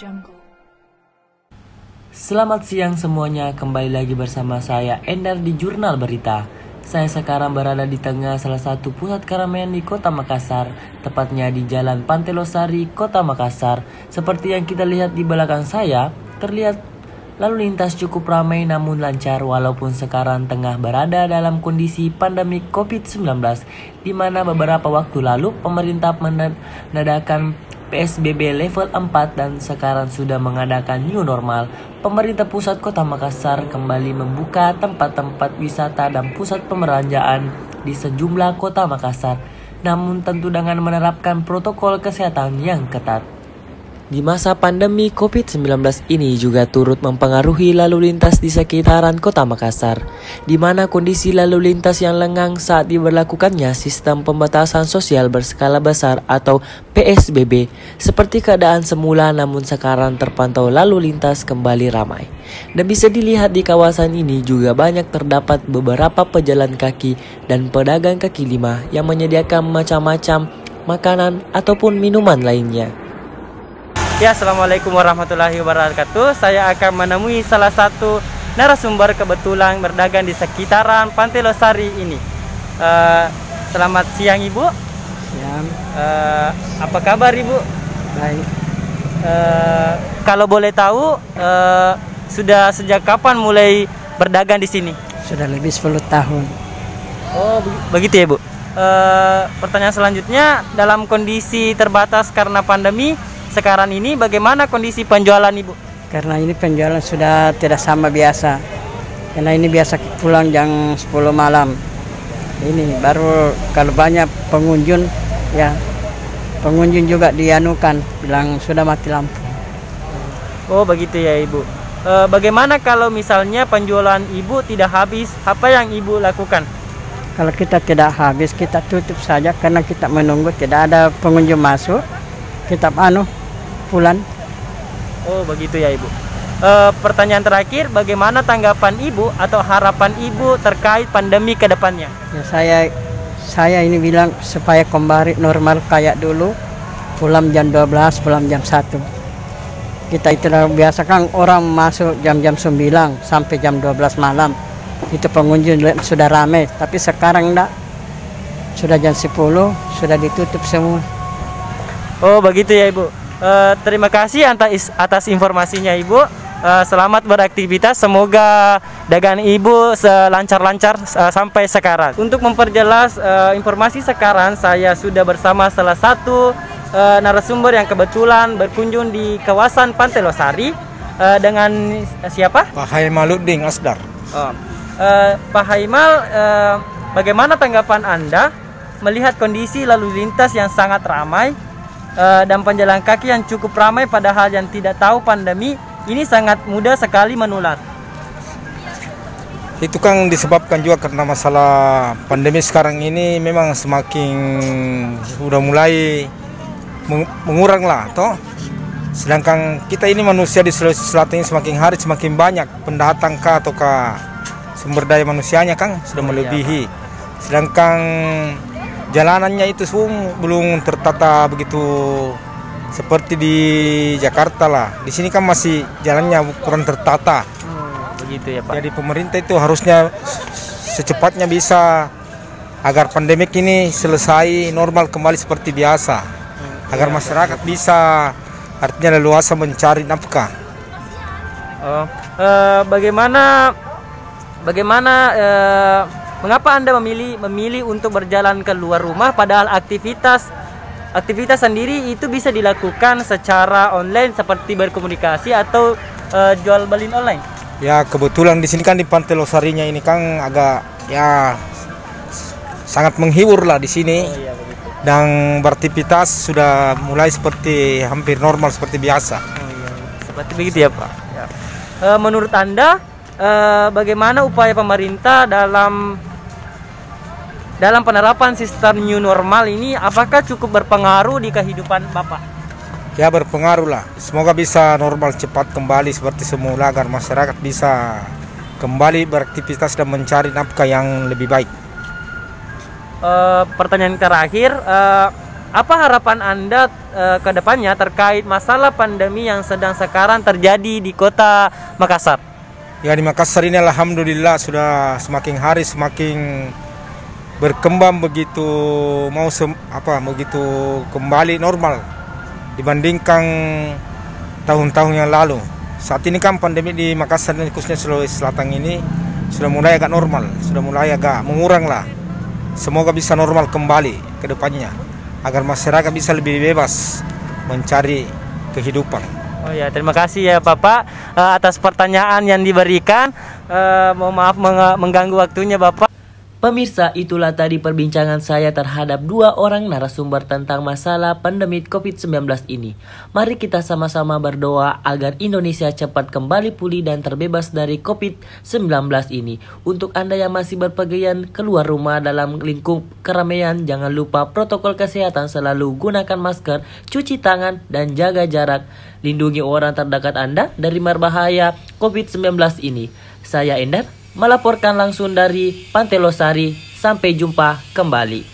Jungle. Selamat siang semuanya, kembali lagi bersama saya Endar di Jurnal Berita. Saya sekarang berada di tengah salah satu pusat keramaian di Kota Makassar, tepatnya di Jalan Pantai Losari, Kota Makassar. Seperti yang kita lihat di belakang saya, terlihat lalu lintas cukup ramai namun lancar walaupun sekarang tengah berada dalam kondisi pandemi COVID-19, di mana beberapa waktu lalu pemerintah menadakan PSBB level 4 dan sekarang sudah mengadakan new normal. Pemerintah pusat Kota Makassar kembali membuka tempat-tempat wisata dan pusat perbelanjaan di sejumlah kota Makassar, namun tentu dengan menerapkan protokol kesehatan yang ketat. Di masa pandemi COVID-19 ini juga turut mempengaruhi lalu lintas di sekitaran Kota Makassar, di mana kondisi lalu lintas yang lengang saat diberlakukannya sistem pembatasan sosial berskala besar atau PSBB. Seperti keadaan semula, namun sekarang terpantau lalu lintas kembali ramai. Dan bisa dilihat di kawasan ini juga banyak terdapat beberapa pejalan kaki dan pedagang kaki lima yang menyediakan macam-macam makanan ataupun minuman lainnya. Ya, assalamualaikum warahmatullahi wabarakatuh. Saya akan menemui salah satu narasumber kebetulan berdagang di sekitaran Pantai Losari ini. Selamat siang Ibu. Siang. Apa kabar Ibu? Baik. Kalau boleh tahu, sudah sejak kapan mulai berdagang di sini? Sudah lebih 10 tahun. Oh, begitu ya Bu. Pertanyaan selanjutnya, dalam kondisi terbatas karena pandemi sekarang ini, bagaimana kondisi penjualan Ibu? Karena ini penjualan sudah tidak sama biasa. Karena ini biasa pulang jam 10 malam. Ini baru kalau banyak pengunjung, ya pengunjung juga dianukan, bilang sudah mati lampu. Oh, begitu ya Ibu. Bagaimana kalau misalnya penjualan Ibu tidak habis, apa yang Ibu lakukan? Kalau kita tidak habis, kita tutup saja karena kita menunggu tidak ada pengunjung masuk. Kita pulang. Oh, begitu ya Ibu. Pertanyaan terakhir, bagaimana tanggapan Ibu atau harapan Ibu terkait pandemi ke depannya? Ya, saya ini bilang supaya kembali normal kayak dulu, pulang jam 12, pulang jam 1. Kita itu biasa kan orang masuk jam-jam 9 sampai jam 12 malam. Itu pengunjung sudah ramai, tapi sekarang enggak. Sudah jam 10, sudah ditutup semua. Oh, begitu ya Ibu. Terima kasih atas informasinya Ibu. Selamat beraktivitas. Semoga dagangan Ibu selancar-lancar sampai sekarang. Untuk memperjelas informasi sekarang, saya sudah bersama salah satu narasumber yang kebetulan berkunjung di kawasan Pantai Losari. Dengan siapa? Pak Haimaluddin Asdar. Pak Haimal, bagaimana tanggapan Anda melihat kondisi lalu lintas yang sangat ramai dan penjalan kaki yang cukup ramai, padahal yang tidak tahu pandemi ini sangat mudah sekali menular? Itu kan disebabkan juga karena masalah pandemi sekarang ini memang semakin sudah mulai mengurang lah toh. Sedangkan kita ini manusia di Sulawesi Selatan ini semakin hari semakin banyak pendatang ataukah sumber daya manusianya kan sudah melebihi. Sedangkan jalanannya itu belum tertata begitu seperti di Jakarta lah. Di sini kan masih jalannya kurang tertata. Begitu ya Pak. Jadi pemerintah itu harusnya secepatnya bisa agar pandemik ini selesai normal kembali seperti biasa. Agar masyarakat bisa artinya leluasa mencari nafkah. Mengapa Anda memilih untuk berjalan keluar rumah padahal aktivitas sendiri itu bisa dilakukan secara online seperti berkomunikasi atau jual beli online? Ya, kebetulan di sini kan di Pantai Losarinya ini kan agak ya sangat menghibur lah di sini. Oh, iya, begitu. Dan beraktivitas sudah mulai seperti hampir normal seperti biasa. Oh, iya. Seperti begitu ya Pak. Ya. Menurut Anda bagaimana upaya pemerintah dalam penerapan sistem new normal ini, apakah cukup berpengaruh di kehidupan Bapak? Ya, berpengaruh lah. Semoga bisa normal cepat kembali seperti semula agar masyarakat bisa kembali beraktivitas dan mencari nafkah yang lebih baik. Pertanyaan terakhir, Apa harapan Anda ke depannya terkait masalah pandemi yang sedang sekarang terjadi di kota Makassar? Ya, di Makassar ini alhamdulillah sudah semakin hari semakin berkembang begitu begitu kembali normal dibandingkan tahun-tahun yang lalu. Saat ini kan pandemi di Makassar dan khususnya Sulawesi Selatan ini sudah mulai agak normal, sudah mulai agak mengurang lah. Semoga bisa normal kembali ke depannya, agar masyarakat bisa lebih bebas mencari kehidupan. Oh ya, terima kasih ya Bapak atas pertanyaan yang diberikan. Mohon maaf mengganggu waktunya Bapak. Pemirsa, itulah tadi perbincangan saya terhadap 2 orang narasumber tentang masalah pandemi COVID-19 ini. Mari kita sama-sama berdoa agar Indonesia cepat kembali pulih dan terbebas dari COVID-19 ini. Untuk Anda yang masih berpergian keluar rumah dalam lingkup keramaian, jangan lupa protokol kesehatan, selalu gunakan masker, cuci tangan, dan jaga jarak. Lindungi orang terdekat Anda dari berbahaya COVID-19 ini. Saya Endar melaporkan langsung dari Pantai Losari. Sampai jumpa kembali.